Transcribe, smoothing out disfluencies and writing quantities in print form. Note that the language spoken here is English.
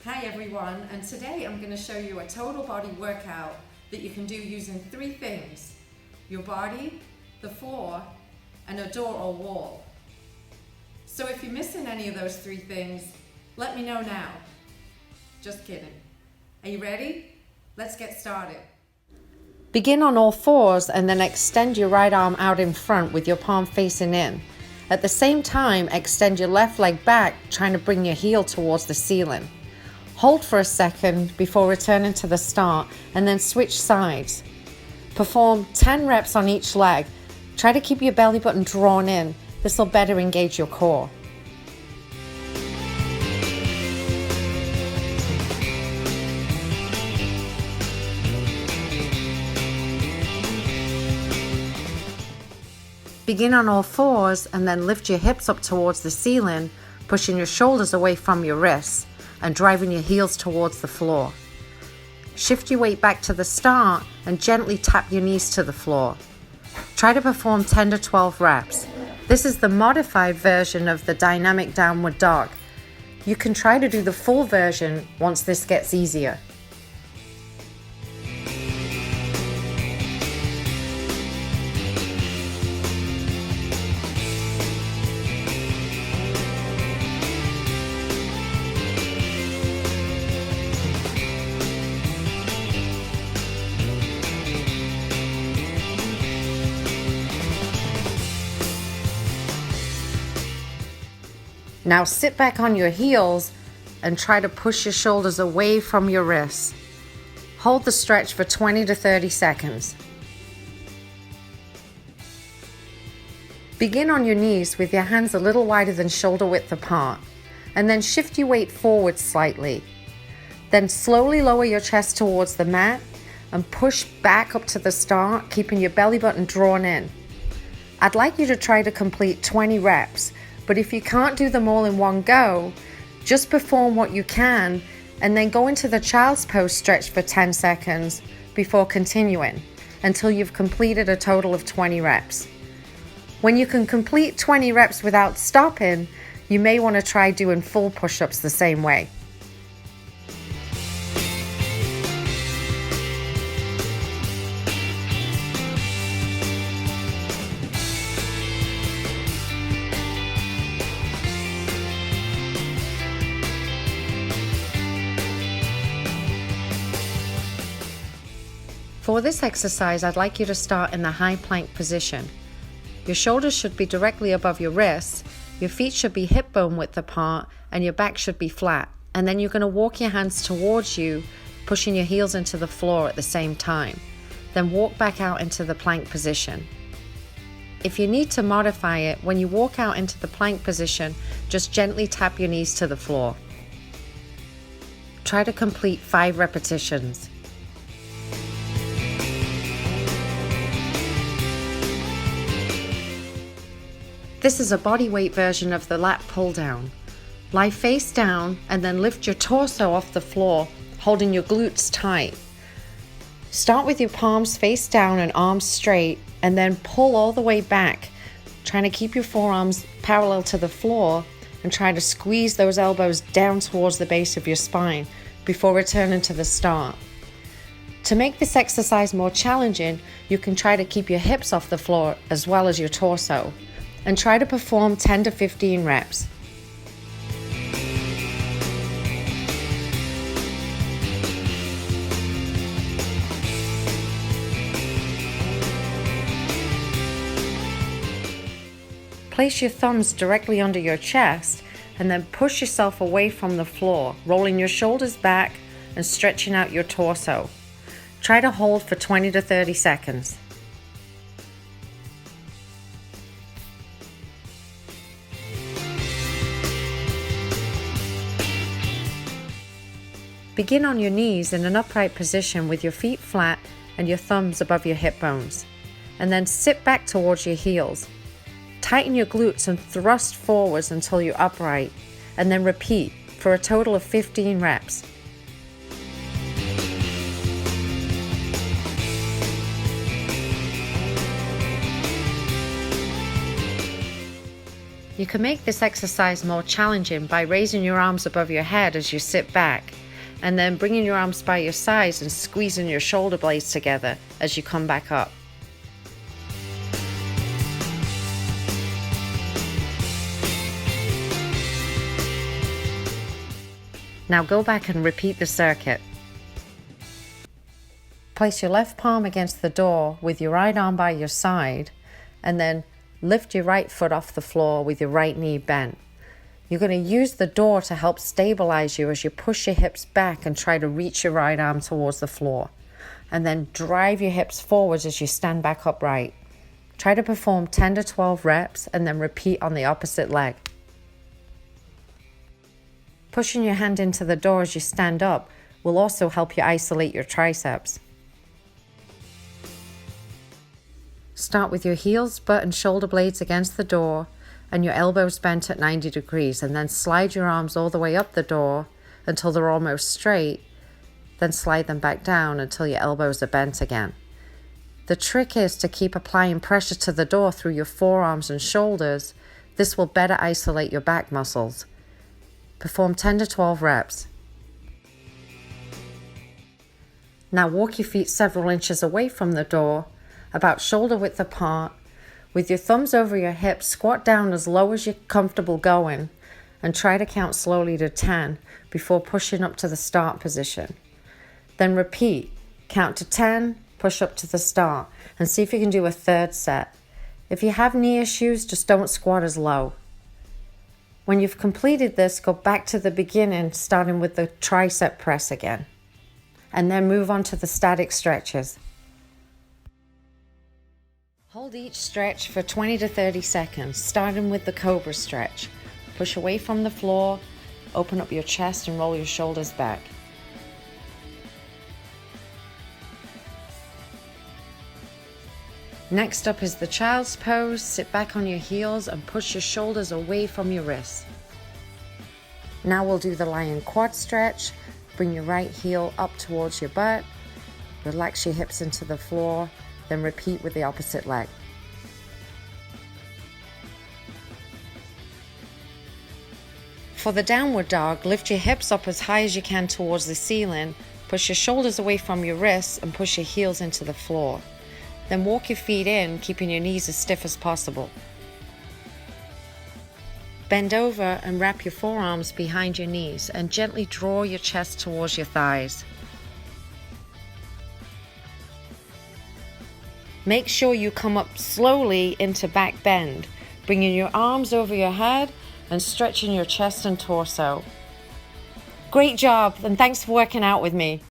Hi everyone, and today I'm going to show you a total body workout that you can do using three things: your body, the floor, and a door or wall. So if you're missing any of those three things, let me know now. Just kidding. Are you ready? Let's get started. Begin on all fours and then extend your right arm out in front with your palm facing in. At the same time, extend your left leg back, trying to bring your heel towards the ceiling. Hold for a second before returning to the start and then switch sides. Perform 10 reps on each leg. Try to keep your belly button drawn in. This will better engage your core. Begin on all fours and then lift your hips up towards the ceiling, pushing your shoulders away from your wrists and driving your heels towards the floor. Shift your weight back to the start and gently tap your knees to the floor. Try to perform 10 to 12 reps. This is the modified version of the dynamic downward dog. You can try to do the full version once this gets easier. Now sit back on your heels and try to push your shoulders away from your wrists. Hold the stretch for 20 to 30 seconds. Begin on your knees with your hands a little wider than shoulder width apart, and then shift your weight forward slightly. Then slowly lower your chest towards the mat and push back up to the start, keeping your belly button drawn in. I'd like you to try to complete 20 reps. But if you can't do them all in one go, just perform what you can and then go into the child's pose stretch for 10 seconds before continuing until you've completed a total of 20 reps. When you can complete 20 reps without stopping, you may want to try doing full push-ups the same way. For this exercise, I'd like you to start in the high plank position. Your shoulders should be directly above your wrists, your feet should be hip bone width apart, and your back should be flat. And then you're going to walk your hands towards you, pushing your heels into the floor at the same time. Then walk back out into the plank position. If you need to modify it, when you walk out into the plank position, just gently tap your knees to the floor. Try to complete 5 repetitions. This is a body weight version of the lat pull down. Lie face down and then lift your torso off the floor, holding your glutes tight. Start with your palms face down and arms straight, and then pull all the way back, trying to keep your forearms parallel to the floor and try to squeeze those elbows down towards the base of your spine before returning to the start. To make this exercise more challenging, you can try to keep your hips off the floor as well as your torso, and try to perform 10 to 15 reps. Place your thumbs directly under your chest and then push yourself away from the floor, rolling your shoulders back and stretching out your torso. Try to hold for 20 to 30 seconds. Begin on your knees in an upright position with your feet flat and your thumbs above your hip bones. And then sit back towards your heels. Tighten your glutes and thrust forwards until you're upright. And then repeat for a total of 15 reps. You can make this exercise more challenging by raising your arms above your head as you sit back, and then bringing your arms by your sides and squeezing your shoulder blades together as you come back up. Now go back and repeat the circuit. Place your left palm against the door with your right arm by your side, and then lift your right foot off the floor with your right knee bent. You're going to use the door to help stabilize you as you push your hips back and try to reach your right arm towards the floor. And then drive your hips forwards as you stand back upright. Try to perform 10 to 12 reps and then repeat on the opposite leg. Pushing your hand into the door as you stand up will also help you isolate your triceps. Start with your heels, butt and shoulder blades against the door and your elbows bent at 90 degrees, and then slide your arms all the way up the door until they're almost straight, then slide them back down until your elbows are bent again. The trick is to keep applying pressure to the door through your forearms and shoulders. This will better isolate your back muscles. Perform 10 to 12 reps. Now walk your feet several inches away from the door, about shoulder width apart. With your thumbs over your hips, squat down as low as you're comfortable going and try to count slowly to 10 before pushing up to the start position. Then repeat, count to 10, push up to the start, and see if you can do a third set. If you have knee issues, just don't squat as low. When you've completed this, go back to the beginning, starting with the tricep press again, and then move on to the static stretches. Hold each stretch for 20 to 30 seconds, starting with the Cobra stretch. Push away from the floor, open up your chest and roll your shoulders back. Next up is the child's pose. Sit back on your heels and push your shoulders away from your wrists. Now we'll do the lion quad stretch. Bring your right heel up towards your butt. Relax your hips into the floor, then repeat with the opposite leg. For the downward dog, lift your hips up as high as you can towards the ceiling. Push your shoulders away from your wrists and push your heels into the floor. Then walk your feet in, keeping your knees as stiff as possible. Bend over and wrap your forearms behind your knees and gently draw your chest towards your thighs. Make sure you come up slowly into back bend, bringing your arms over your head and stretching your chest and torso. Great job, and thanks for working out with me.